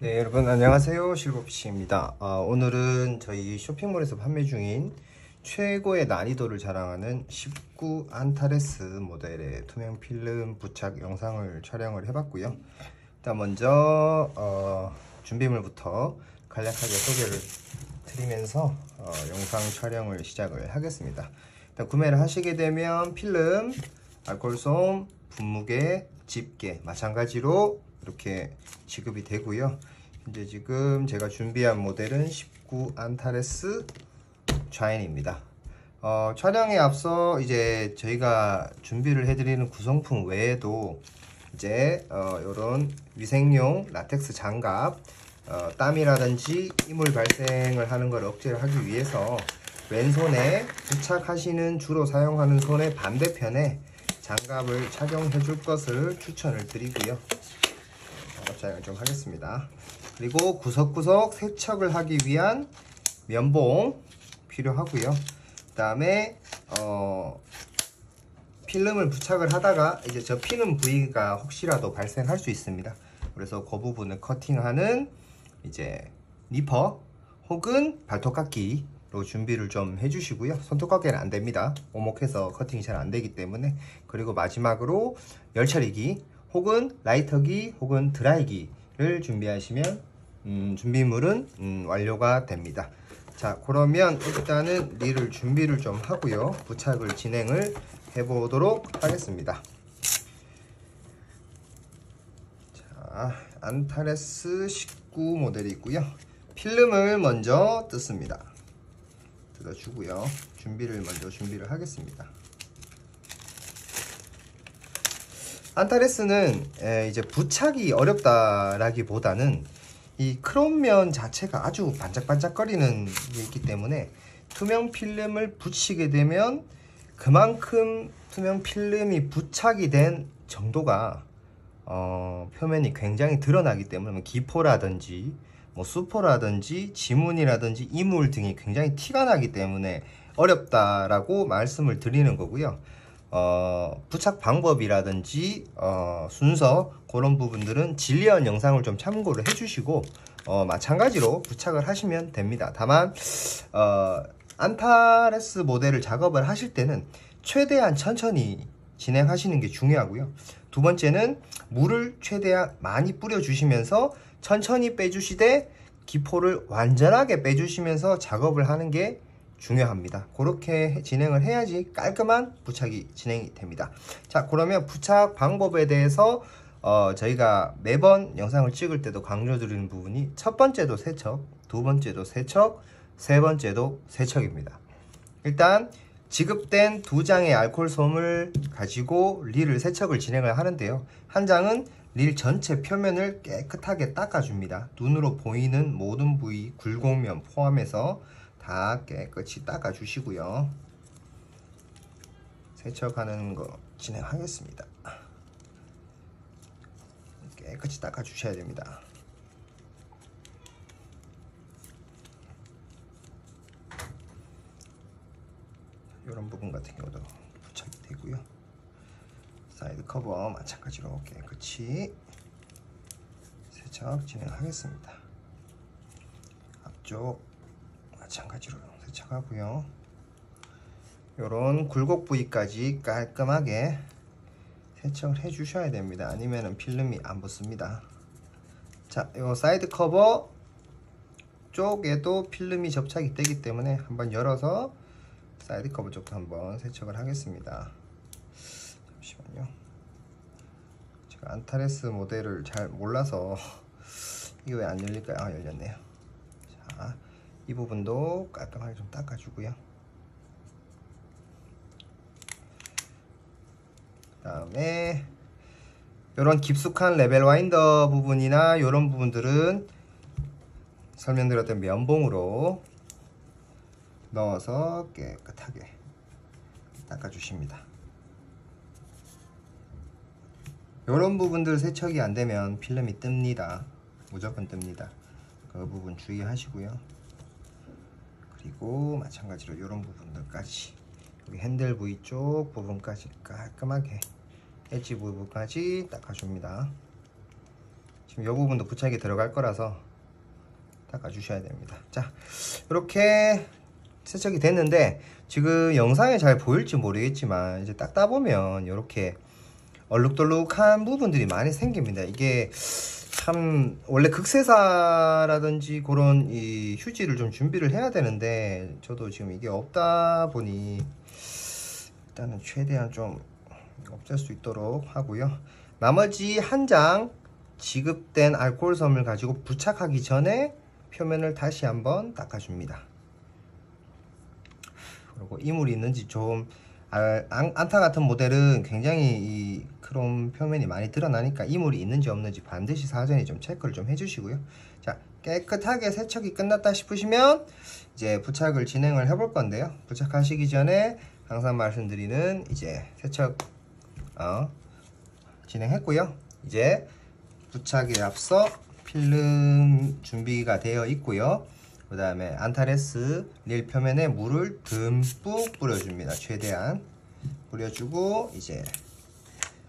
네, 여러분 안녕하세요. 실버피쉬입니다. 오늘은 저희 쇼핑몰에서 판매 중인 최고의 난이도를 자랑하는 19 안타레스 모델의 투명 필름 부착 영상을 촬영을 해봤고요. 일단 먼저 준비물부터 간략하게 소개를 드리면서 영상 촬영을 시작을 하겠습니다. 일단 구매를 하시게 되면 필름, 알코올솜, 분무게, 집게 마찬가지로 이렇게 지급이 되고요. 현재 지금 제가 준비한 모델은 19 안타레스 좌인입니다. 촬영에 앞서 이제 저희가 준비를 해드리는 구성품 외에도 이제 이런 위생용 라텍스 장갑, 땀이라든지 이물 발생을 하는 걸 억제를 하기 위해서 왼손에 부착하시는 주로 사용하는 손의 반대편에 장갑을 착용해 줄 것을 추천을 드리고요. 장갑 착용을 좀 하겠습니다. 그리고 구석구석 세척을 하기 위한 면봉 필요하고요. 그 다음에 필름을 부착을 하다가 이제 접히는 부위가 혹시라도 발생할 수 있습니다. 그래서 그 부분을 커팅하는 이제 니퍼 혹은 발톱깎이로 준비를 좀 해주시고요. 손톱깎이는 안 됩니다. 오목해서 커팅이 잘 안 되기 때문에. 그리고 마지막으로 열처리기 혹은 라이터기 혹은 드라이기를 준비하시면 준비물은 완료가 됩니다. 자, 그러면 일단은 릴을 준비를 좀 하고요. 부착을 진행을 해보도록 하겠습니다. 자, 안타레스 19 모델이 있고요. 필름을 먼저 뜯습니다. 뜯어주고요. 준비를 하겠습니다. 안타레스는 이제 부착이 어렵다라기보다는 이 크롬면 자체가 아주 반짝반짝거리는 게 있기 때문에 투명 필름을 붙이게 되면 그만큼 투명 필름이 부착이 된 정도가 표면이 굉장히 드러나기 때문에 기포라든지 뭐 수포라든지 지문이라든지 이물 등이 굉장히 티가 나기 때문에 어렵다라고 말씀을 드리는 거고요. 부착 방법이라든지 순서 그런 부분들은 진리언 영상을 좀 참고를 해주시고 마찬가지로 부착을 하시면 됩니다. 다만 안타레스 모델을 작업을 하실 때는 최대한 천천히 진행하시는 게 중요하고요. 두 번째는 물을 최대한 많이 뿌려주시면서 천천히 빼주시되 기포를 완전하게 빼주시면서 작업을 하는 게 중요합니다. 그렇게 진행을 해야지 깔끔한 부착이 진행이 됩니다. 자, 그러면 부착 방법에 대해서 저희가 매번 영상을 찍을 때도 강조드리는 부분이 첫 번째도 세척, 두 번째도 세척, 세 번째도 세척입니다. 일단 지급된 두 장의 알코올솜을 가지고 릴을 세척을 진행을 하는데요. 한 장은 릴 전체 표면을 깨끗하게 닦아줍니다. 눈으로 보이는 모든 부위, 굴곡면 포함해서 다 깨끗이 닦아주시고요. 세척하는 거 진행하겠습니다. 깨끗이 닦아주셔야 됩니다. 이런 부분 같은 경우도 부착이 되고요. 사이드 커버 마찬가지로 깨끗이 세척 진행하겠습니다. 앞쪽 마찬가지로 세척하고요. 이런 굴곡 부위까지 깔끔하게 세척을 해 주셔야 됩니다. 아니면 필름이 안 붙습니다. 자, 이 사이드 커버 쪽에도 필름이 접착이 되기 때문에 한번 열어서 사이드 커버 쪽도 한번 세척을 하겠습니다. 잠시만요. 제가 안타레스 모델을 잘 몰라서 이게 왜 안 열릴까요? 아, 열렸네요. 자, 이 부분도 깔끔하게 좀 닦아주고요. 그 다음에 이런 깊숙한 레벨 와인더 부분이나 이런 부분들은 설명드렸던 면봉으로 넣어서 깨끗하게 닦아주십니다. 이런 부분들 세척이 안되면 필름이 뜹니다. 무조건 뜹니다. 그 부분 주의하시고요. 그리고 마찬가지로 이런 부분들까지 여기 핸들 부위 쪽 부분까지 깔끔하게 엣지 부분까지 닦아줍니다. 지금 이 부분도 부착이 들어갈 거라서 닦아주셔야 됩니다. 자, 이렇게 세척이 됐는데 지금 영상에 잘 보일지 모르겠지만 이제 닦다 보면 이렇게 얼룩덜룩한 부분들이 많이 생깁니다. 이게 참 원래 극세사라든지 그런 이 휴지를 좀 준비를 해야 되는데 저도 지금 이게 없다 보니 일단은 최대한 좀 없앨 수 있도록 하고요. 나머지 한 장 지급된 알코올 솜을 가지고 부착하기 전에 표면을 다시 한번 닦아줍니다. 그리고 이물이 있는지 좀 안타 같은 모델은 굉장히 이 크롬 표면이 많이 드러나니까 이물이 있는지 없는지 반드시 사전에 좀 체크를 좀 해주시고요. 자, 깨끗하게 세척이 끝났다 싶으시면 이제 부착을 진행을 해볼 건데요. 부착하시기 전에 항상 말씀드리는 이제 세척 진행했고요. 이제 부착에 앞서 필름 준비가 되어 있고요. 그 다음에 안타레스 릴 표면에 물을 듬뿍 뿌려줍니다. 최대한 뿌려주고 이제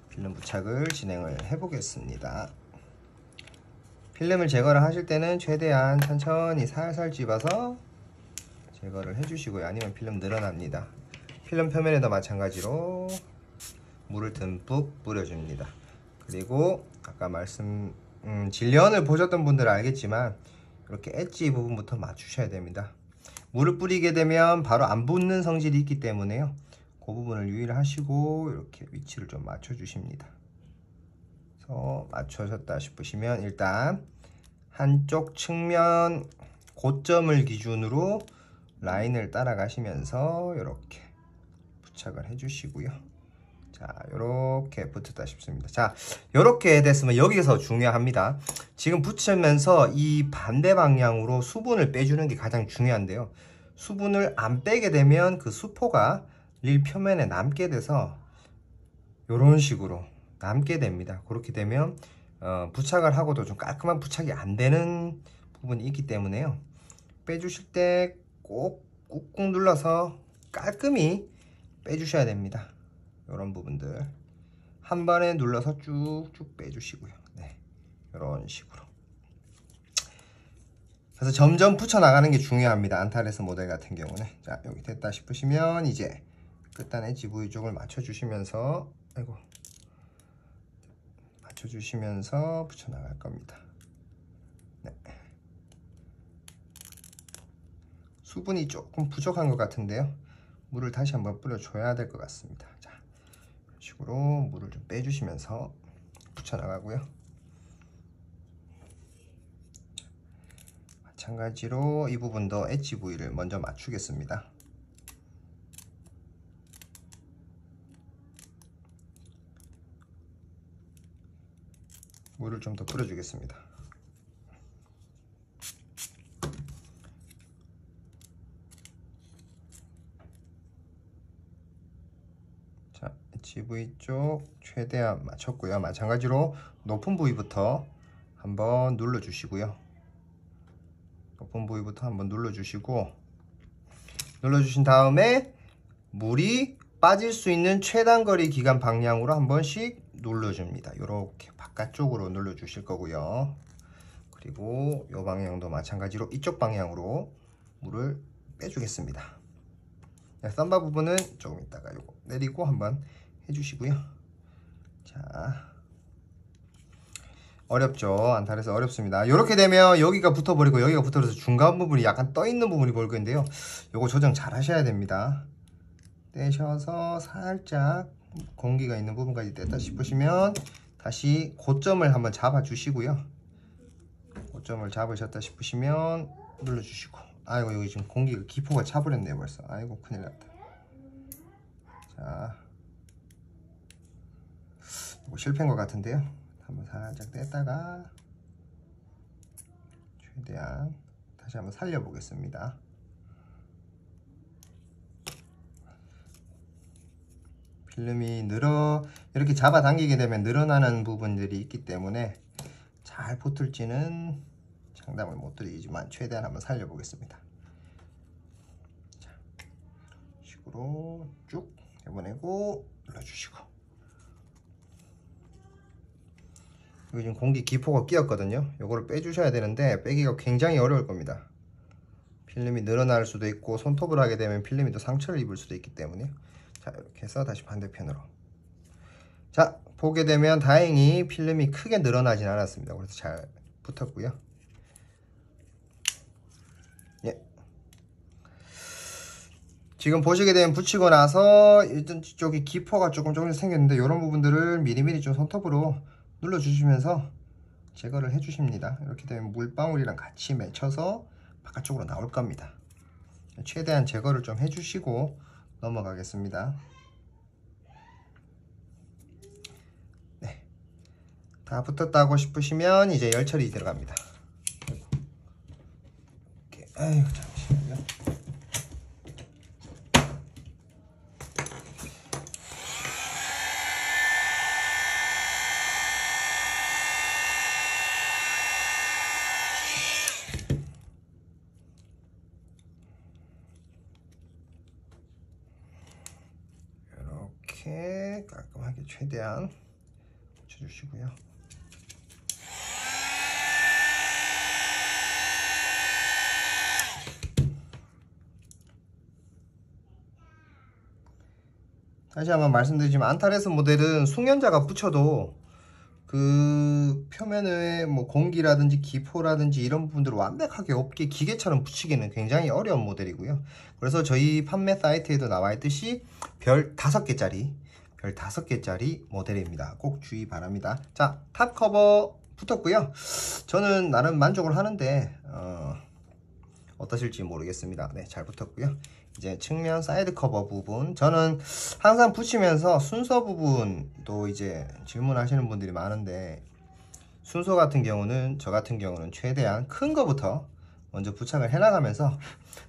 필름 부착을 진행을 해 보겠습니다. 필름을 제거를 하실 때는 최대한 천천히 살살 집어서 제거를 해 주시고요. 아니면 필름 늘어납니다. 필름 표면에도 마찬가지로 물을 듬뿍 뿌려줍니다. 그리고 아까 진련을 보셨던 분들은 알겠지만 이렇게 엣지 부분부터 맞추셔야 됩니다. 물을 뿌리게 되면 바로 안 붙는 성질이 있기 때문에요. 그 부분을 유의를 하시고 이렇게 위치를 좀 맞춰 주십니다. 그래서 맞춰졌다 싶으시면 일단 한쪽 측면 고점을 기준으로 라인을 따라가시면서 이렇게 부착을 해 주시고요. 자, 요렇게 붙었다 싶습니다. 자, 요렇게 됐으면 여기서 중요합니다. 지금 붙이면서 이 반대 방향으로 수분을 빼주는 게 가장 중요한데요. 수분을 안 빼게 되면 그 수포가 릴 표면에 남게 돼서 요런 식으로 남게 됩니다. 그렇게 되면 부착을 하고도 좀 깔끔한 부착이 안 되는 부분이 있기 때문에요. 빼주실 때 꼭 꾹꾹 눌러서 깔끔히 빼주셔야 됩니다. 이런 부분들 한 번에 눌러서 쭉쭉 빼주시고요. 네, 이런 식으로. 그래서 점점 붙여 나가는 게 중요합니다. 안타레스 모델 같은 경우는. 자, 여기 됐다 싶으시면 이제 끝단 엣지 부위 쪽을 맞춰주시면서 맞춰주시면서 붙여 나갈 겁니다. 네. 수분이 조금 부족한 것 같은데요. 물을 다시 한번 뿌려줘야 될 것 같습니다. 자, 이런 식으로 물을 좀 빼주시면서 붙여나가고요. 마찬가지로 이 부분도 엣지 부위를 먼저 맞추겠습니다. 물을 좀 더 뿌려주겠습니다. 자, 엣지 부위 쪽 최대한 맞췄고요. 마찬가지로 높은 부위부터 한번 눌러주시고요. 높은 부위부터 한번 눌러주시고 눌러주신 다음에 물이 빠질 수 있는 최단거리 기간 방향으로 한 번씩 눌러줍니다. 이렇게 바깥쪽으로 눌러주실 거고요. 그리고 이 방향도 마찬가지로 이쪽 방향으로 물을 빼주겠습니다. 썸바 부분은 조금 있다가 요거 내리고 한번 해주시고요. 자, 어렵죠. 안타레스 어렵습니다. 이렇게 되면 여기가 붙어버리고 여기가 붙어버려서 중간 부분이 약간 떠있는 부분이 보일 건데요. 요거 조정 잘 하셔야 됩니다. 떼셔서 살짝 공기가 있는 부분까지 뗐다 싶으시면 다시 고점을 한번 잡아 주시고요. 고점을 잡으셨다 싶으시면 눌러주시고, 아이고 여기 지금 공기가 기포가 차버렸네요 벌써. 아이고 큰일 났다. 자, 이거 실패인 것 같은데요. 한번 살짝 뗐다가 최대한 다시 한번 살려 보겠습니다. 필름이 이렇게 잡아당기게 되면 늘어나는 부분들이 있기 때문에 잘 붙을지는 장담을 못 드리지만 최대한 한번 살려 보겠습니다. 자, 이 식으로 쭉 내보내고 눌러주시고, 여기 지금 공기 기포가 끼었거든요. 요거를 빼주셔야 되는데 빼기가 굉장히 어려울 겁니다. 필름이 늘어날 수도 있고 손톱을 하게 되면 필름이 또 상처를 입을 수도 있기 때문에. 자, 이렇게 해서 다시 반대편으로. 자, 보게 되면 다행히 필름이 크게 늘어나진 않았습니다. 그래서 잘 붙었고요. 예. 지금 보시게 되면 붙이고 나서 일단 쪽이 기포가 조금 생겼는데 이런 부분들을 미리미리 좀 손톱으로 눌러주시면서 제거를 해주십니다. 이렇게 되면 물방울이랑 같이 맺혀서 바깥쪽으로 나올 겁니다. 최대한 제거를 좀 해주시고 넘어가겠습니다. 네, 다 붙었다고 싶으시면 이제 열 처리 들어갑니다. 이렇게, 아유, 잠시만요. 이렇게 깔끔하게 최대한 붙여주시고요. 다시 한번 말씀드리지만 안타레스 모델은 숙련자가 붙여도 그 표면에 뭐 공기라든지 기포라든지 이런 부분들을 완벽하게 없게 기계처럼 붙이기는 굉장히 어려운 모델이고요. 그래서 저희 판매 사이트에도 나와 있듯이 별 5개짜리 모델입니다. 꼭 주의 바랍니다. 자, 탑 커버 붙었고요. 저는 나름 만족을 하는데 어떠실지 모르겠습니다. 네, 잘 붙었고요. 이제 측면 사이드 커버 부분, 저는 항상 붙이면서 순서 부분도 이제 질문하시는 분들이 많은데, 순서 같은 경우는 저 같은 경우는 최대한 큰 거부터 먼저 부착을 해 나가면서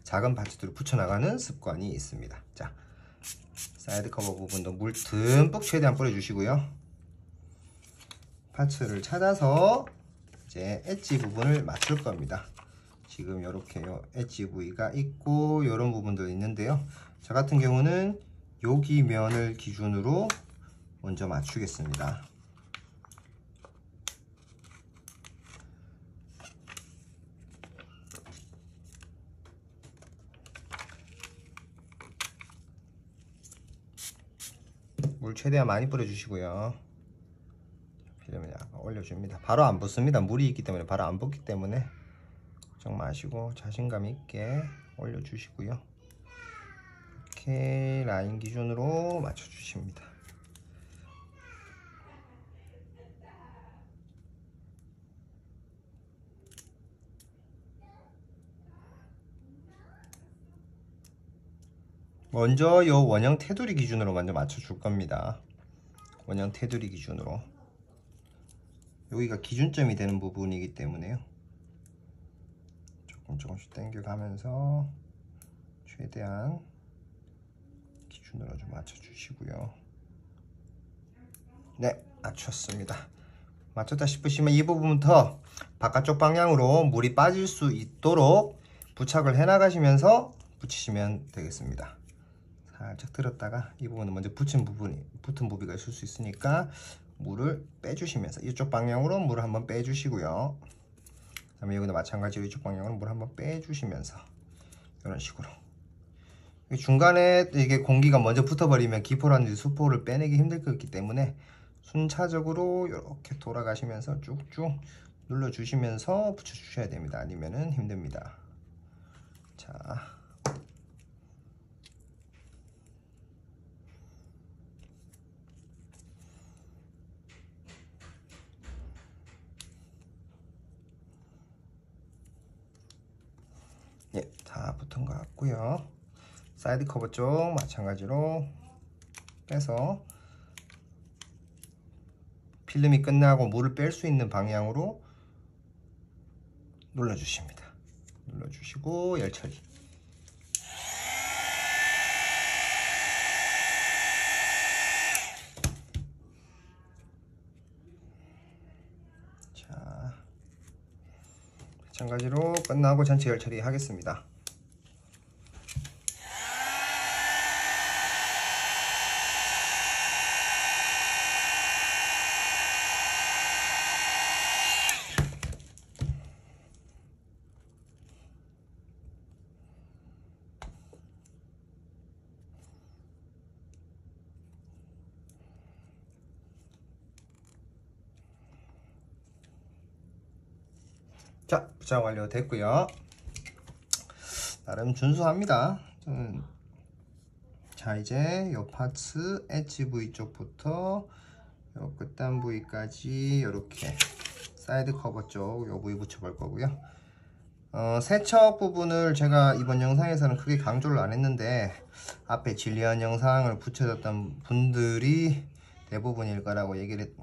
작은 파츠들을 붙여 나가는 습관이 있습니다. 자, 사이드 커버 부분도 물 듬뿍 최대한 뿌려 주시고요. 파츠를 찾아서 이제 엣지 부분을 맞출 겁니다. 지금 이렇게 엣지 부위가 있고 이런 부분도 있는데요. 저 같은 경우는 여기 면을 기준으로 먼저 맞추겠습니다. 물 최대한 많이 뿌려주시고요. 필름을 약간 올려줍니다. 바로 안 붙습니다. 물이 있기 때문에 바로 안 붙기 때문에 걱정 마시고 자신감 있게 올려주시고요. 이렇게 라인 기준으로 맞춰주십니다. 먼저 요 원형 테두리 기준으로 먼저 맞춰줄 겁니다. 원형 테두리 기준으로. 여기가 기준점이 되는 부분이기 때문에요. 조금씩 당겨가면서 최대한 기준으로 좀 맞춰주시고요. 네, 맞췄습니다. 맞췄다 싶으시면 이 부분부터 바깥쪽 방향으로 물이 빠질 수 있도록 부착을 해 나가시면서 붙이시면 되겠습니다. 살짝 들었다가 이 부분은 먼저 붙은 부비가 있을 수 있으니까 물을 빼주시면서 이쪽 방향으로 물을 한번 빼주시고요. 그 다음에 여기도 마찬가지로 이쪽 방향으로 물 한번 빼주시면서 이런 식으로. 중간에 이게 공기가 먼저 붙어버리면 기포라든지 수포를 빼내기 힘들 거기 때문에 순차적으로 이렇게 돌아가시면서 쭉쭉 눌러주시면서 붙여주셔야 됩니다. 아니면은 힘듭니다. 자, 예, 다 붙은 것 같고요. 사이드 커버 쪽 마찬가지로 빼서 필름이 끝나고 물을 뺄 수 있는 방향으로 눌러주십니다. 눌러주시고 열 처리. 자, 마찬가지로 끝나고 전체 열 처리 하겠습니다. 자, 부착 완료됐고요. 나름 준수합니다. 자, 이제 요 파츠 엣지 부위 쪽부터 요 끝단 부위까지 이렇게 사이드 커버 쪽 요 부위 붙여볼 거고요. 세척 부분을 제가 이번 영상에서는 크게 강조를 안 했는데 앞에 진리한 영상을 붙여줬던 분들이 대부분일 거라고 얘기를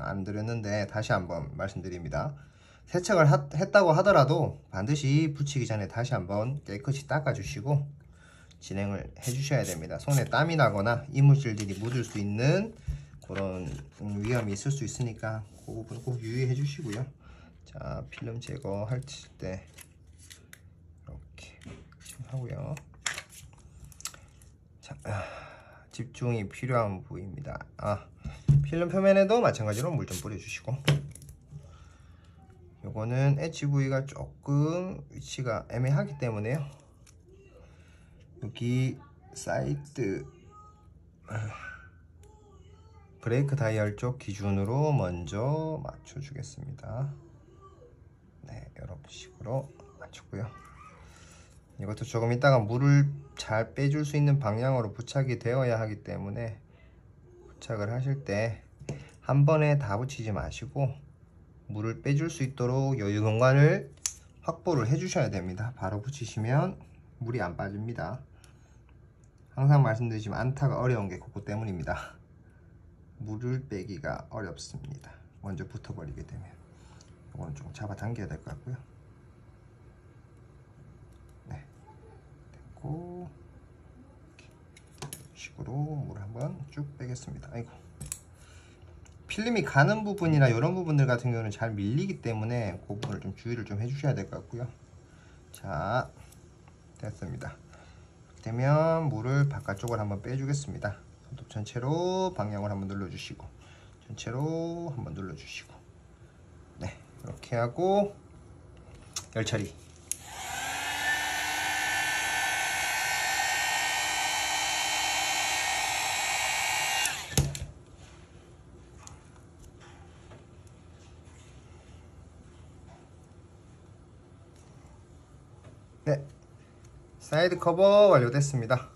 안 드렸는데 다시 한번 말씀드립니다. 세척을 했다고 하더라도 반드시 붙이기 전에 다시 한번 깨끗이 닦아 주시고 진행을 해 주셔야 됩니다. 손에 땀이 나거나 이물질들이 묻을 수 있는 그런 위험이 있을 수 있으니까 그 부분 꼭 유의해 주시고요. 자, 필름 제거할 때 이렇게 하고요. 자, 집중이 필요한 부위입니다. 필름 표면에도 마찬가지로 물 좀 뿌려주시고, 요거는 엣지 부위가 조금 위치가 애매하기 때문에요. 여기 사이드 브레이크 다이얼 쪽 기준으로 먼저 맞춰주겠습니다. 네, 이런 식으로 맞췄고요. 이것도 조금 이따가 물을 잘 빼줄 수 있는 방향으로 부착이 되어야 하기 때문에 부착을 하실 때 한 번에 다 붙이지 마시고 물을 빼줄 수 있도록 여유 공간을 확보를 해 주셔야 됩니다. 바로 붙이시면 물이 안 빠집니다. 항상 말씀드리지만 안타가 어려운 게 그것 때문입니다. 물을 빼기가 어렵습니다. 먼저 붙어버리게 되면. 이건 좀 잡아당겨야 될 것 같고요. 네, 됐고 이렇게 식으로 물 한번 쭉 빼겠습니다. 아이고, 필름이 가는 부분이나 이런 부분들 같은 경우는 잘 밀리기 때문에 그 부분을 좀 주의를 좀 해주셔야 될 것 같고요. 자, 됐습니다. 이렇게 되면 물을 바깥쪽으로 한번 빼주겠습니다. 손톱 전체로 방향을 한번 눌러주시고, 전체로 한번 눌러주시고, 네, 이렇게 하고 열 처리. 네, 사이드 커버 완료됐습니다.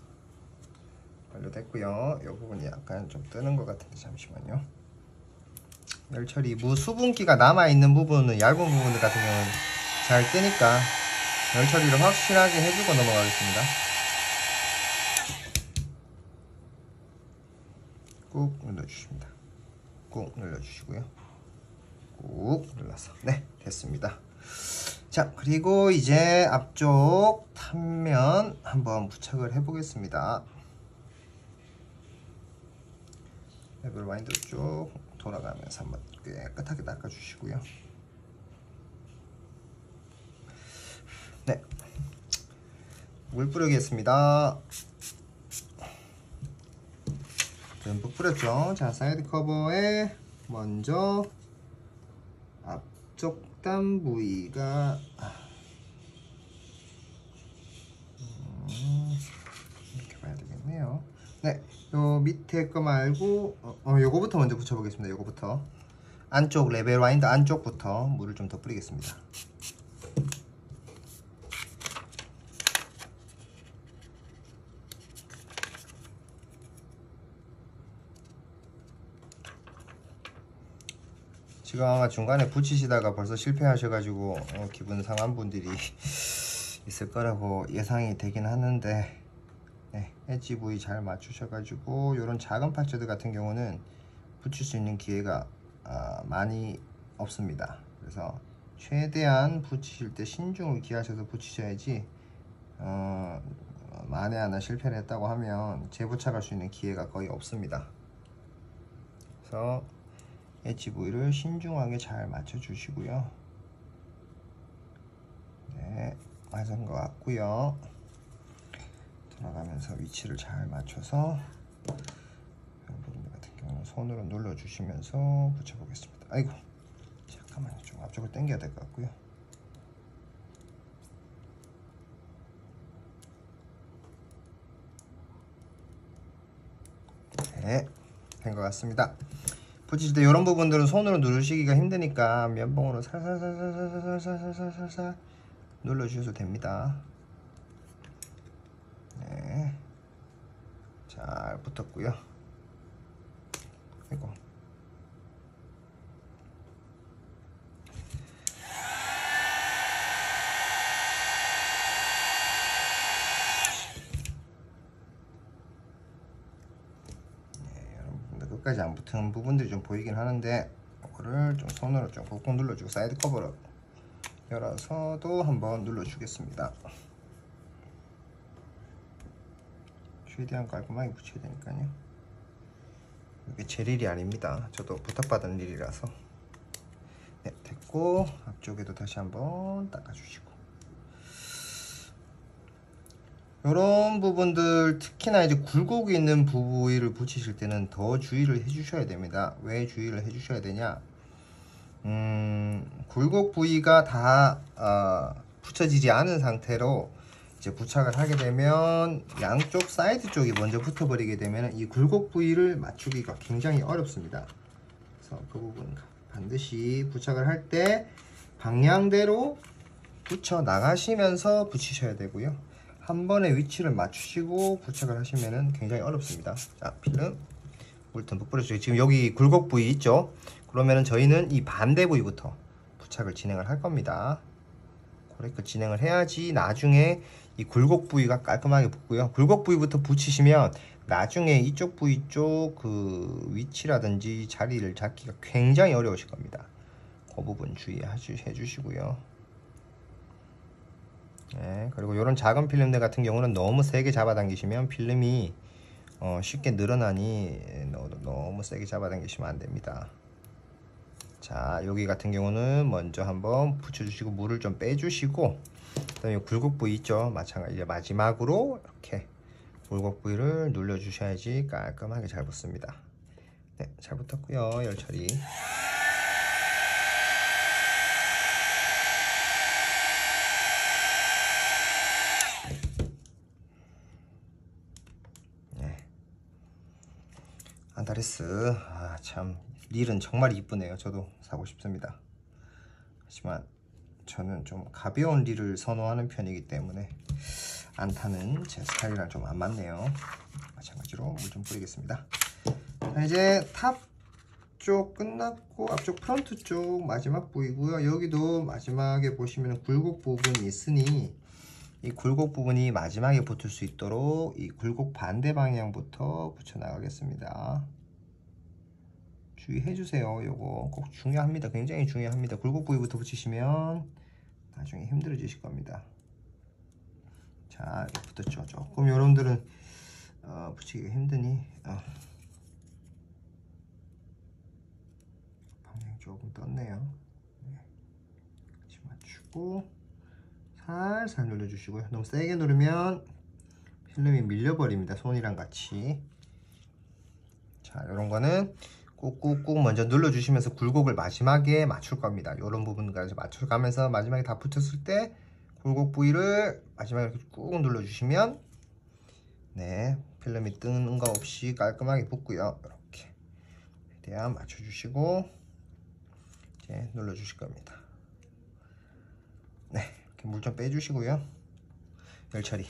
완료됐고요. 이 부분이 약간 좀 뜨는 것 같은데 잠시만요. 열 처리, 수분기가 남아있는 부분은, 얇은 부분들 같은 경우는 잘 뜨니까 열 처리를 확실하게 해주고 넘어가겠습니다. 꾹 눌러주십니다. 꾹 눌러주시고요. 꾹 눌러서, 네, 됐습니다. 자, 그리고 이제 앞쪽 탄면 한번 부착을 해 보겠습니다. 레벨 와인더 쪽 돌아가면서 한번 깨끗하게 닦아 주시고요. 네, 물 뿌리겠습니다. 듬뿍 뿌렸죠. 자, 사이드 커버에 먼저 앞쪽 단 부위가 이렇게 봐야 되겠네요. 네, 요 밑에 거 말고 요거부터 먼저 붙여보겠습니다. 요거부터 안쪽 레벨 와인더 안쪽부터 물을 좀 더 뿌리겠습니다. 지금 아마 중간에 붙이시다가 벌써 실패하셔가지고 기분 상한 분들이 있을 거라고 예상이 되긴 하는데, 네, 엣지 부위 잘 맞추셔가지고 이런 작은 파츠들 같은 경우는 붙일 수 있는 기회가 많이 없습니다. 그래서 최대한 붙이실 때 신중을 기하셔서 붙이셔야지 만에 하나 실패를 했다고 하면 재부착할 수 있는 기회가 거의 없습니다. 그래서 엣지 부위를 신중하게 잘 맞춰 주시고요. 네, 맞은 것 같고요. 돌아가면서 위치를 잘 맞춰서 이 부분 같은 경우는 손으로 눌러 주시면서 붙여 보겠습니다. 아이고, 잠깐만요. 좀 앞쪽을 당겨야 될 것 같고요. 네, 된 것 같습니다. 붙이실 때 이런 부분들은 손으로 누르시기가 힘드니까 면봉으로 살살살살살살살살살살 눌러주셔도 됩니다. 네, 잘 붙었고요. 이거 끝까지 안 붙은 부분들이 좀 보이긴 하는데 이거를 좀 손으로 좀 꾹꾹 눌러주고 사이드 커버를 열어서도 한번 눌러주겠습니다. 최대한 깔끔하게 붙여야 되니까요. 이게 제 일이 아닙니다. 저도 부탁받은 일이라서. 네, 됐고 앞쪽에도 다시 한번 닦아주시고 이런 부분들 특히나 이제 굴곡이 있는 부위를 붙이실 때는 더 주의를 해주셔야 됩니다. 왜 주의를 해주셔야 되냐? 굴곡 부위가 다 붙여지지 않은 상태로 이제 부착을 하게 되면 양쪽 사이드 쪽이 먼저 붙어버리게 되면 이 굴곡 부위를 맞추기가 굉장히 어렵습니다. 그래서 그 부분 반드시 부착을 할 때 방향대로 붙여 나가시면서 붙이셔야 되고요. 한 번에 위치를 맞추시고 부착을 하시면 굉장히 어렵습니다. 자, 필름 물 듬뿍 뿌려주세요. 지금 여기 굴곡 부위 있죠? 그러면은 저희는 이 반대 부위부터 부착을 진행을 할 겁니다. 그렇게 진행을 해야지 나중에 이 굴곡 부위가 깔끔하게 붙고요. 굴곡 부위부터 붙이시면 나중에 이쪽 부위 쪽 그 위치라든지 자리를 잡기가 굉장히 어려우실 겁니다. 그 부분 주의해 주시고요. 네, 그리고 이런 작은 필름들 같은 경우는 너무 세게 잡아당기시면 필름이 쉽게 늘어나니 너무 세게 잡아당기시면 안 됩니다. 자, 여기 같은 경우는 먼저 한번 붙여주시고 물을 좀 빼주시고 그다음에 굴곡 부위 있죠? 마찬가지 마지막으로 이렇게 굴곡 부위를 눌러주셔야지 깔끔하게 잘 붙습니다. 네, 잘 붙었고요. 열 처리. 안타레스 참 릴은 정말 이쁘네요. 저도 사고 싶습니다. 하지만 저는 좀 가벼운 릴을 선호하는 편이기 때문에 안타는 제 스타일이랑 좀 안 맞네요. 마찬가지로 물 좀 뿌리겠습니다. 자, 이제 탑 쪽 끝났고 앞쪽 프런트 쪽 마지막 부위고요. 여기도 마지막에 보시면 굴곡 부분이 있으니 이 굴곡 부분이 마지막에 붙을 수 있도록 이 굴곡 반대 방향부터 붙여 나가겠습니다. 주의해 주세요. 요거 꼭 중요합니다. 굉장히 중요합니다. 굴곡 부위부터 붙이시면 나중에 힘들어지실 겁니다. 자, 이렇게 붙었죠. 조금 여러분들은 붙이기가 힘드니 방향이 조금 떴네요. 네. 같이 맞추고 살살 눌러주시고요. 너무 세게 누르면 필름이 밀려버립니다. 손이랑 같이. 자, 이런 거는 꾹꾹꾹 먼저 눌러주시면서 굴곡을 마지막에 맞출 겁니다. 이런 부분까지 맞춰가면서 마지막에 다 붙였을 때 굴곡 부위를 마지막에 이렇게 꾹 눌러주시면 네, 필름이 뜨는 거 없이 깔끔하게 붙고요. 이렇게 최대한 맞춰주시고 이제 눌러주실 겁니다. 네, 이렇게 물 좀 빼주시고요. 열 처리.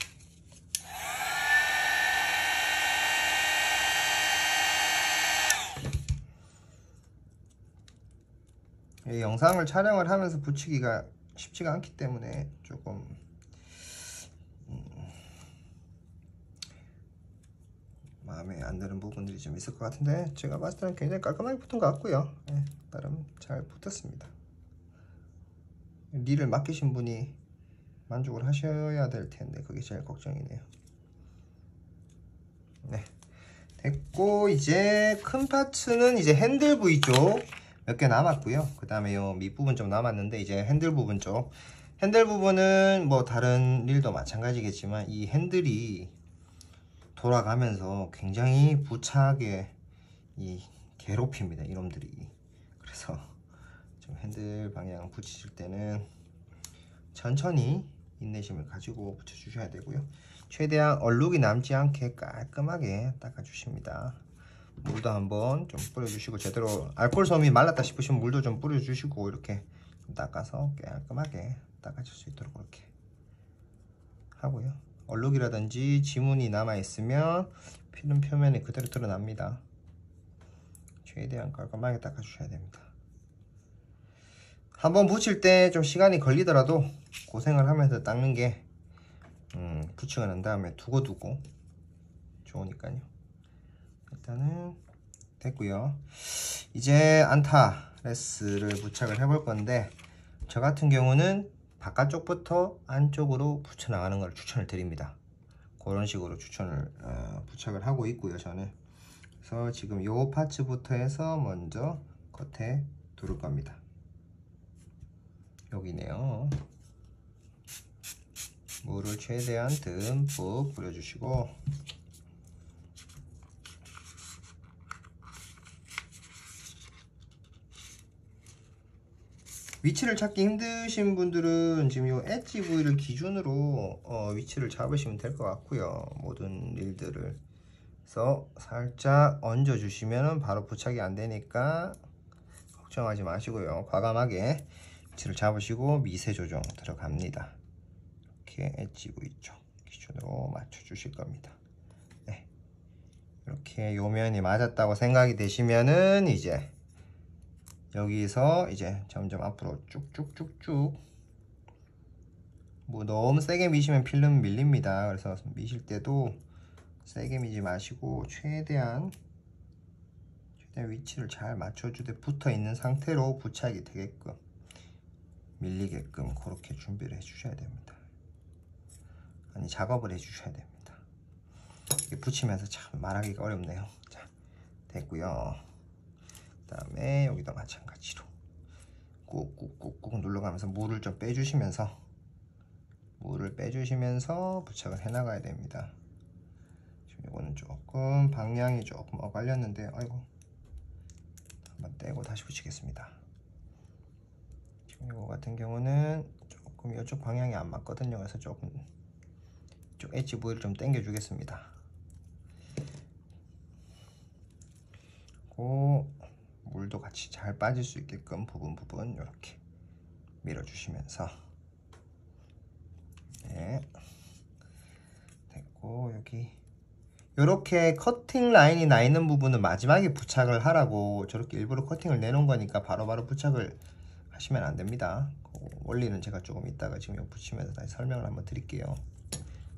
이 영상을 촬영을 하면서 붙이기가 쉽지가 않기 때문에 조금 마음에 안 드는 부분들이 좀 있을 것 같은데 제가 봤을 때는 굉장히 깔끔하게 붙은 것 같고요. 네, 나름 잘 붙었습니다. 릴을 맡기신 분이 만족을 하셔야 될 텐데 그게 제일 걱정이네요. 네, 됐고 이제 큰 파츠는 이제 핸들 부위 쪽 몇 개 남았고요. 그 다음에 요 밑부분 좀 남았는데 이제 핸들 부분 쪽 핸들 부분은 뭐 다른 릴도 마찬가지겠지만 이 핸들이 돌아가면서 굉장히 부착에 괴롭힙니다. 이놈들이. 그래서 좀 핸들 방향 붙이실 때는 천천히 인내심을 가지고 붙여주셔야 되고요. 최대한 얼룩이 남지 않게 깔끔하게 닦아주십니다. 물도 한번 좀 뿌려주시고, 제대로 알코올 솜이 말랐다 싶으시면 물도 좀 뿌려주시고, 이렇게 닦아서 깔끔하게 닦아줄 수 있도록 그렇게 하고요. 얼룩이라든지 지문이 남아있으면 필름 표면이 그대로 드러납니다. 최대한 깔끔하게 닦아주셔야 됩니다. 한번 붙일 때 좀 시간이 걸리더라도 고생을 하면서 닦는 게 붙이고 난 다음에 두고두고 좋으니까요. 일단은 됐고요. 이제 안타레스를 부착을 해볼 건데, 저 같은 경우는 바깥쪽부터 안쪽으로 붙여 나가는 걸 추천을 드립니다. 그런 식으로 부착을 하고 있고요, 저는. 그래서 지금 요 파츠부터 해서 먼저 겉에 두를 겁니다. 여기네요. 물을 최대한 듬뿍 뿌려주시고, 위치를 찾기 힘드신 분들은 지금 요 엣지 부위를 기준으로 위치를 잡으시면 될 것 같고요. 모든 릴들을. 그래서 살짝 얹어 주시면 바로 부착이 안 되니까 걱정하지 마시고요. 과감하게 위치를 잡으시고 미세 조정 들어갑니다. 이렇게 엣지 부위 쪽 기준으로 맞춰 주실 겁니다. 네. 이렇게 요면이 맞았다고 생각이 되시면은 이제 여기서 이제 점점 앞으로 쭉쭉쭉쭉, 뭐 너무 세게 미시면 필름 밀립니다. 그래서 미실 때도 세게 미지 마시고 최대한 위치를 잘 맞춰주되 붙어 있는 상태로 부착이 되게끔, 밀리게끔 그렇게 준비를 해 주셔야 됩니다. 아니, 작업을 해 주셔야 됩니다. 이게 붙이면서 참 말하기가 어렵네요. 자, 됐고요. 그 다음에 여기도 마찬가지로 꾹꾹꾹꾹 눌러가면서 물을 좀 빼주시면서 부착을 해 나가야 됩니다. 지금 이거는 조금 방향이 조금 엇갈렸는데, 아이고, 한번 떼고 다시 붙이겠습니다. 지금 이거 같은 경우는 조금 이쪽 방향이 안 맞거든요. 그래서 조금 이쪽 엣지 부위를 좀 당겨 주겠습니다. 물도 같이 잘 빠질 수 있게끔 부분 이렇게 밀어주시면서, 네, 됐고, 여기 이렇게 커팅 라인이 나 있는 부분은 마지막에 부착을 하라고 저렇게 일부러 커팅을 내놓은 거니까 바로바로 부착을 하시면 안 됩니다. 원리는 제가 조금 이따가 지금 이거 붙이면서 다시 설명을 한번 드릴게요.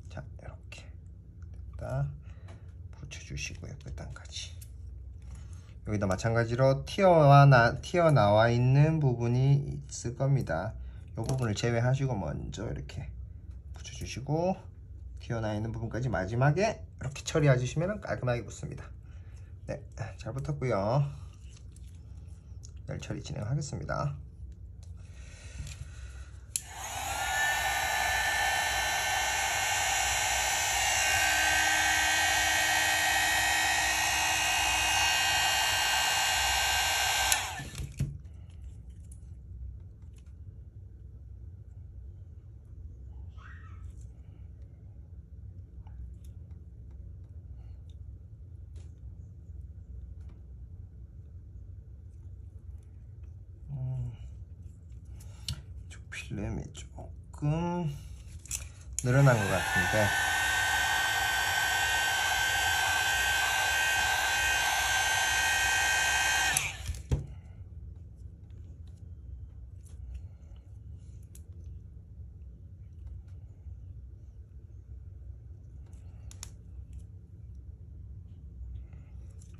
자, 이렇게 됐다. 붙여주시고요. 끝단까지. 여기도 마찬가지로 튀어나와 있는 부분이 있을 겁니다. 이 부분을 제외하시고 먼저 이렇게 붙여주시고, 튀어나와 있는 부분까지 마지막에 이렇게 처리해 주시면 깔끔하게 붙습니다. 네, 잘 붙었고요. 열 처리 진행하겠습니다. 필름이 조금 늘어난 것 같은데,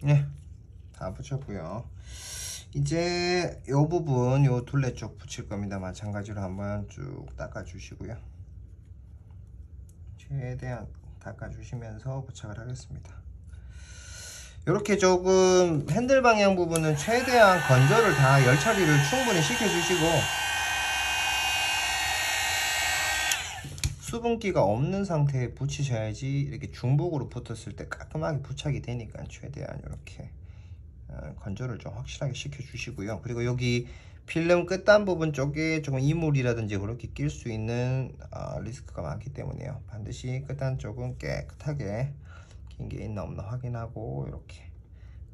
네, 다 붙였고요. 이제 요 부분, 요 둘레 쪽 붙일 겁니다. 마찬가지로 한번 쭉 닦아 주시고요. 최대한 닦아 주시면서 부착을 하겠습니다. 이렇게 조금 핸들 방향 부분은 최대한 건조를 다 열 처리를 충분히 시켜 주시고, 수분기가 없는 상태에 붙이셔야지 이렇게 중복으로 붙었을 때 깔끔하게 부착이 되니까 최대한 이렇게 건조를 좀 확실하게 시켜 주시고요. 그리고 여기 필름 끝단 부분 쪽에 조금 이물이라든지 그렇게 낄 수 있는 리스크가 많기 때문에요. 반드시 끝단 쪽은 깨끗하게 낀 게 있나 없나 확인하고, 이렇게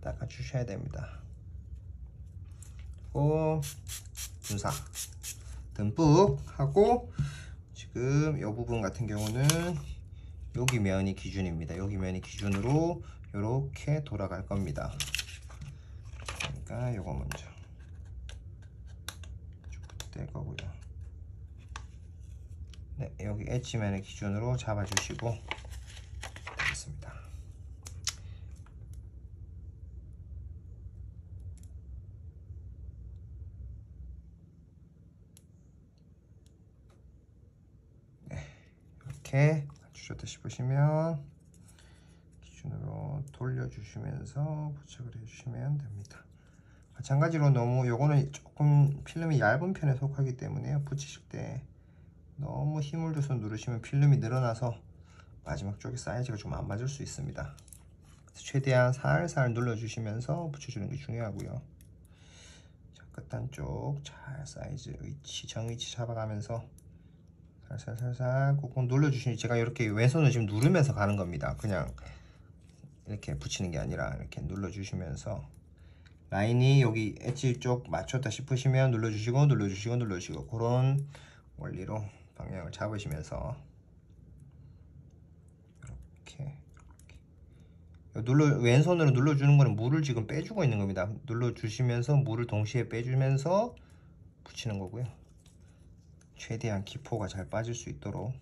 닦아주셔야 됩니다. 그리고 분사 듬뿍 하고, 지금 이 부분 같은 경우는 여기 면이 기준입니다. 여기 면이 기준으로 이렇게 돌아갈 겁니다. 그러니까 요거 먼저 쭉 뗄 거고요. 네, 여기 엣지면을 기준으로 잡아주시고 되겠습니다. 네, 이렇게 주셨다 싶으시면 기준으로 돌려주시면서 부착을 해주시면 됩니다. 마찬가지로 너무 요거는 조금 필름이 얇은 편에 속하기 때문에 붙이실 때 너무 힘을 줘서 누르시면 필름이 늘어나서 마지막 쪽에 사이즈가 좀 안 맞을 수 있습니다. 그래서 최대한 살살 눌러주시면서 붙여주는 게 중요하고요. 자, 끝단 쪽 잘 사이즈 위치 정위치 잡아가면서 살살 꾹꾹 눌러주시니, 제가 이렇게 왼손을 지금 누르면서 가는 겁니다. 그냥 이렇게 붙이는 게 아니라 이렇게 눌러주시면서 라인이 여기 엣지 쪽 맞췄다 싶으시면 눌러주시고 그런 원리로 방향을 잡으시면서 이렇게 왼손으로 눌러주는 거는 물을 지금 빼주고 있는 겁니다. 눌러주시면서 물을 동시에 빼주면서 붙이는 거고요. 최대한 기포가 잘 빠질 수 있도록.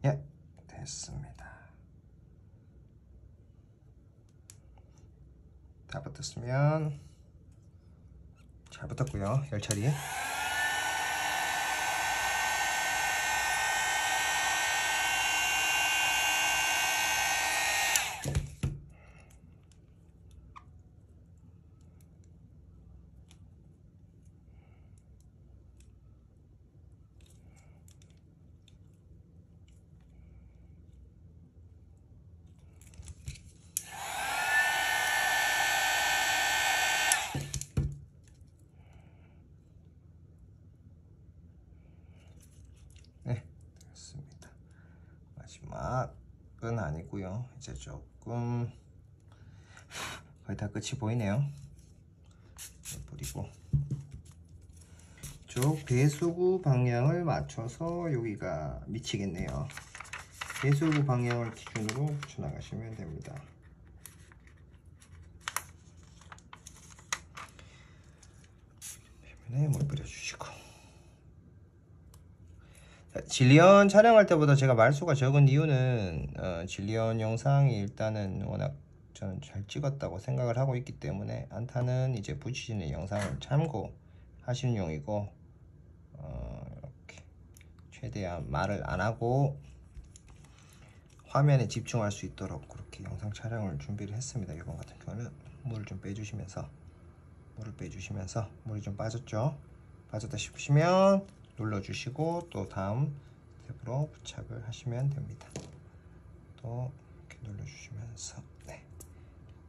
예, 됐습니다. 다 붙었으면, 잘 붙었고요. 열 처리. 네, 됐습니다. 마지막은 아니고요. 이제 조금 거의 다 끝이 보이네요. 뿌리고 쪽 배수구 방향을 맞춰서 여기가 미치겠네요. 배수구 방향을 기준으로 붙여나가시면 됩니다. 표면에 물 뿌려주시고. 진리언 촬영할 때보다 제가 말수가 적은 이유는 진리언 영상이 일단은 워낙 저는 잘 찍었다고 생각을 하고 있기 때문에 안타는 이제 붙이시는 영상을 참고하시는 용이고, 이렇게 최대한 말을 안 하고 화면에 집중할 수 있도록 그렇게 영상 촬영을 준비를 했습니다. 이번 같은 경우는 물을 좀 빼주시면서, 물이 좀 빠졌죠? 빠졌다 싶으시면 눌러주시고 또 다음 스텝으로 부착을 하시면 됩니다. 또 이렇게 눌러주시면서, 네,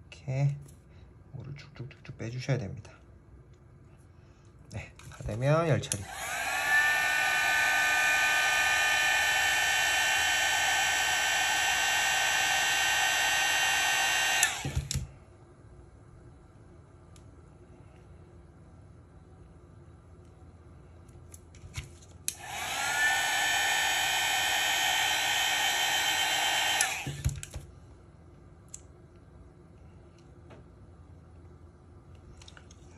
이렇게 물을 쭉쭉쭉쭉 빼주셔야 됩니다. 네, 다 되면 열 처리.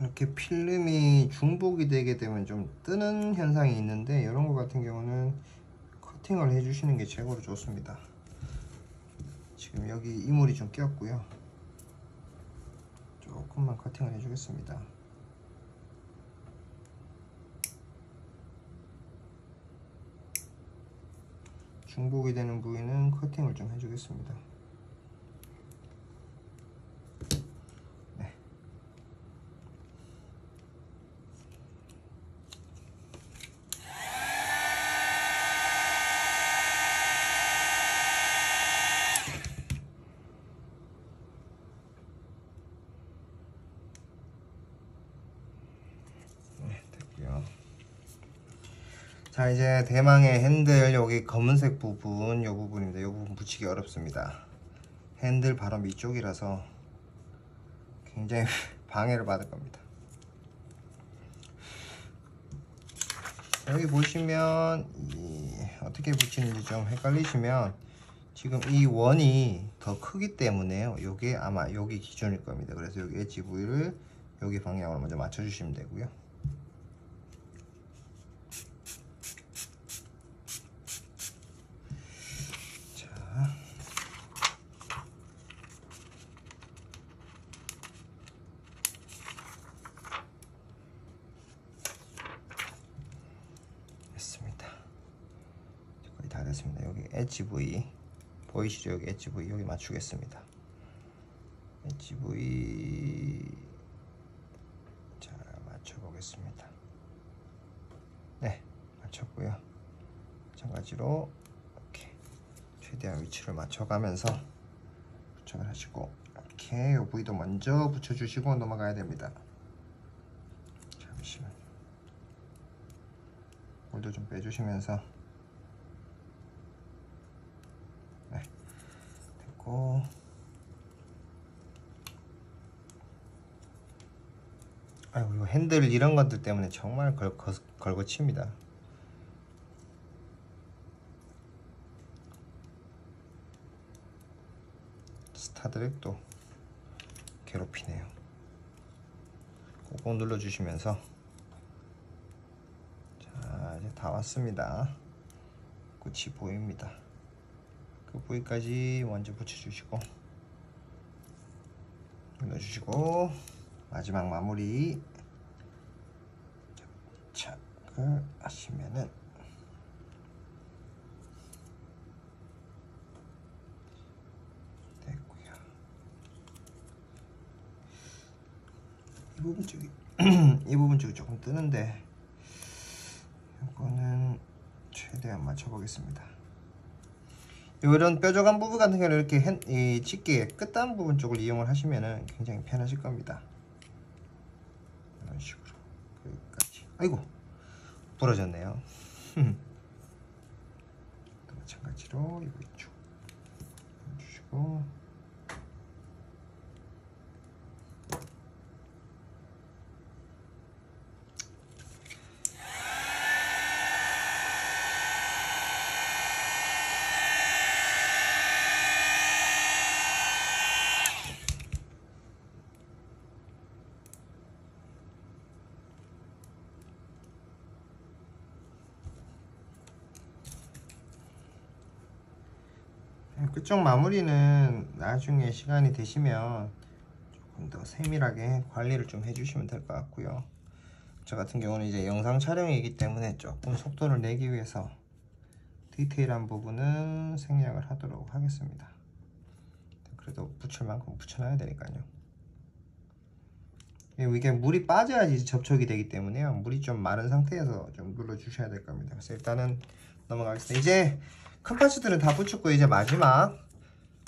이렇게 필름이 중복이 되게 되면 좀 뜨는 현상이 있는데, 이런 거 같은 경우는 커팅을 해주시는 게 최고로 좋습니다. 지금 여기 이물이 좀 꼈고요. 조금만 커팅을 해주겠습니다. 중복이 되는 부위는 커팅을 좀 해주겠습니다. 자, 이제 대망의 핸들 여기 검은색 부분, 요 부분입니다. 요 부분 붙이기 어렵습니다. 핸들 바로 밑쪽이라서 굉장히 방해를 받을 겁니다. 여기 보시면 어떻게 붙이는지 좀 헷갈리시면 지금 이 원이 더 크기 때문에요. 요게 아마 여기 기준일 겁니다. 그래서 여기 엣지 부위를 여기 방향으로 먼저 맞춰 주시면 되고요. 됐습니다. 거의 다 됐습니다. 여기 엣지 부위 보이시죠? 여기 엣지 부위 여기 맞추겠습니다. 엣지 부위 자 맞춰보겠습니다. 네, 맞췄고요. 마찬가지로 이렇게 최대한 위치를 맞춰가면서 부착을 하시고 이렇게 이 부위도 먼저 붙여주시고 넘어가야 됩니다. 잠시만. 물도 좀 빼주시면서 네, 됐고 아이고 이거 핸들 이런 것들 때문에 정말 걸거칩니다. 스타드랙도 괴롭히네요. 꾹꾹 눌러주시면서 자 이제 다 왔습니다. 끝이 보입니다. 그 부위까지 먼저 붙여주시고 눌러주시고 마지막 마무리 착을 하시면은 됐고요. 이 부분 쪽이 이 부분 쪽이 조금 뜨는데 이거는 최대한 맞춰보겠습니다. 이런 뾰족한 부분 같은 경우는 이렇게 이 집게 끝단 부분 쪽을 이용을 하시면은 굉장히 편하실 겁니다. 이런 식으로 끝까지. 아이고 부러졌네요. 또 마찬가지로 이거 이쪽 주시고 그쪽 마무리는 나중에 시간이 되시면 조금 더 세밀하게 관리를 좀 해주시면 될 것 같고요. 저 같은 경우는 이제 영상 촬영이기 때문에 조금 속도를 내기 위해서 디테일한 부분은 생략을 하도록 하겠습니다. 그래도 붙일 만큼 붙여놔야 되니까요. 이게 물이 빠져야지 접촉이 되기 때문에요. 물이 좀 마른 상태에서 좀 눌러주셔야 될 겁니다. 그래서 일단은 넘어가겠습니다. 이제 큰 파츠들은 다 붙였고 이제 마지막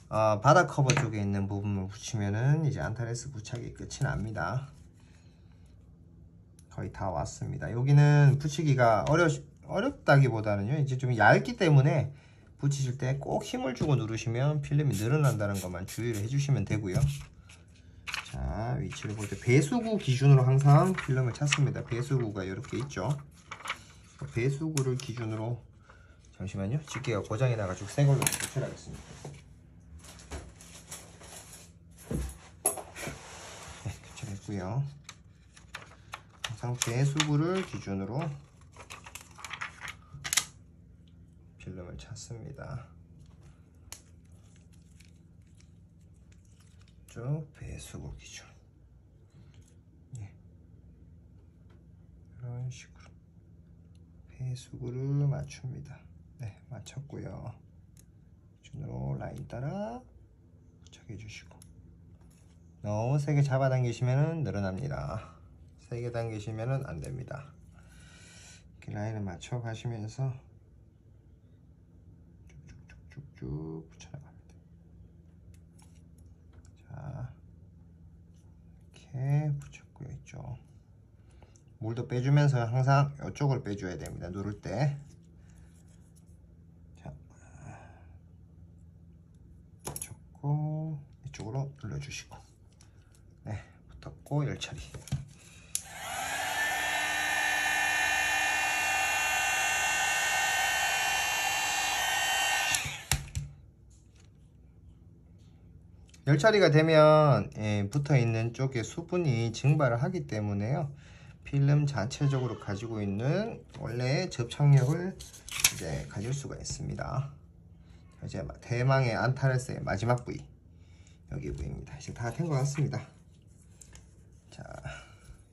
바닥 커버 쪽에 있는 부분을 붙이면은 이제 안타레스 부착이 끝이 납니다. 거의 다 왔습니다. 여기는 붙이기가 어렵다기보다는요 이제 좀 얇기 때문에 붙이실 때 꼭 힘을 주고 누르시면 필름이 늘어난다는 것만 주의를 해주시면 되고요. 자 위치를 볼 때 배수구 기준으로 항상 필름을 찾습니다. 배수구가 이렇게 있죠. 배수구를 기준으로 잠시만요. 집게가 고장이 나가지고 새 걸로 교체하겠습니다. 네, 교체했고요. 항상 배수구를 기준으로 필름을 찾습니다. 쭉 배수구 기준. 예. 이런 식으로 배수구를 맞춥니다. 네, 맞췄고요. 기준으로 라인 따라 부착해 주시고 너무 세게 잡아당기시면 늘어납니다. 세게 당기시면 안됩니다. 이렇게 라인을 맞춰 가시면서 쭉쭉쭉쭉 붙여나갑니다. 자 이렇게 붙였고요. 있죠. 물도 빼주면서 항상 이쪽을 빼줘야 됩니다. 누를 때. 자, 이쪽으로 눌러주시고, 네, 붙었고 열 처리. 열 처리가 되면 붙어 있는 쪽에 수분이 증발을 하기 때문에요. 필름 자체적으로 가지고 있는 원래의 접착력을 이제 가질 수가 있습니다. 이제 대망의 안타레스의 마지막 부위, 여기 부위입니다. 이제 다 된 것 같습니다. 자,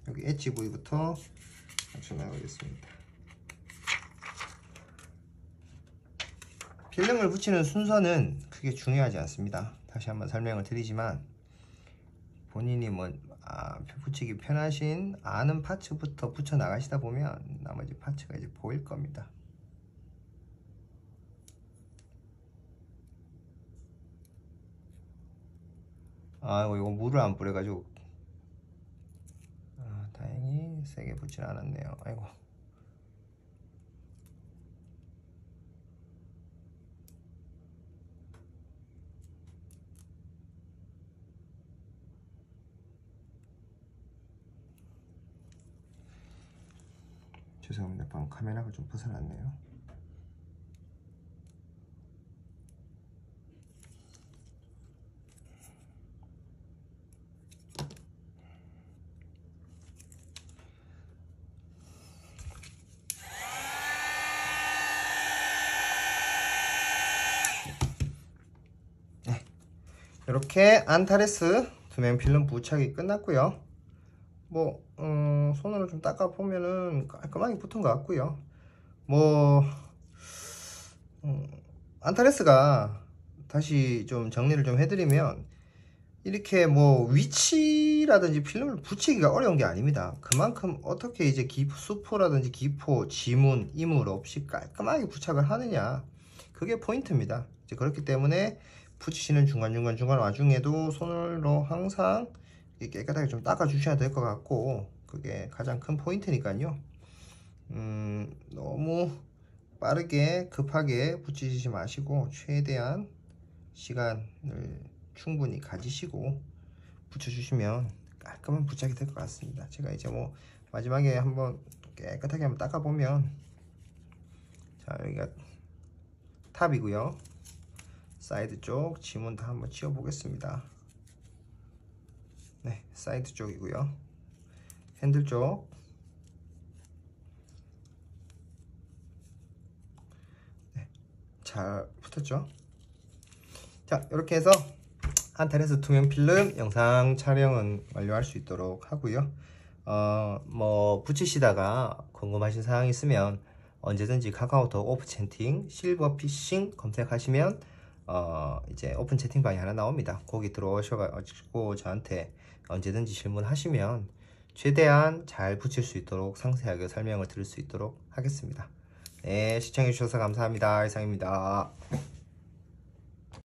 여기 엣지 부위부터 맞춰나가겠습니다. 필름을 붙이는 순서는 크게 중요하지 않습니다. 다시 한번 설명을 드리지만, 본인이 붙이기 편하신 아는 파츠부터 붙여 나가시다 보면 나머지 파츠가 이제 보일 겁니다. 이거 물을 안 뿌려가지고 다행히 세게 붙진 않았네요. 아이고. 죄송합니다. 방금 카메라가 좀 벗어났네요. 네, 이렇게 안타레스 투명 필름 부착이 끝났고요. 손으로 좀 닦아 보면은 깔끔하게 붙은 것 같고요. 안타레스가 다시 좀 정리를 좀 해드리면, 이렇게 위치라든지 필름을 붙이기가 어려운 게 아닙니다. 그만큼 어떻게 이제 수포라든지 기포, 지문, 이물 없이 깔끔하게 부착을 하느냐, 그게 포인트입니다. 이제 그렇기 때문에 붙이시는 중간 와중에도 손으로 항상 깨끗하게 좀 닦아 주셔야 될 것 같고, 그게 가장 큰 포인트니까요. 너무 빠르게 급하게 붙이시지 마시고 최대한 시간을 충분히 가지시고 붙여주시면 깔끔한 부착이 될 것 같습니다. 제가 이제 마지막에 한번 깨끗하게 한번 닦아 보면, 자, 여기가 탑이고요. 사이드 쪽 지문 다 한번 치워 보겠습니다. 네, 사이드 쪽이고요. 핸들 쪽, 네, 잘 붙었죠? 자, 이렇게 해서 안타레스 투명 필름 영상 촬영은 완료할 수 있도록 하고요. 붙이시다가 궁금하신 사항이 있으면 언제든지 카카오톡 오픈 채팅 실버 피싱 검색하시면 이제 오픈 채팅방이 하나 나옵니다. 거기 들어오셔가지고 저한테 언제든지 질문하시면 최대한 잘 붙일 수 있도록 상세하게 설명을 드릴 수 있도록 하겠습니다. 네, 시청해주셔서 감사합니다. 이상입니다.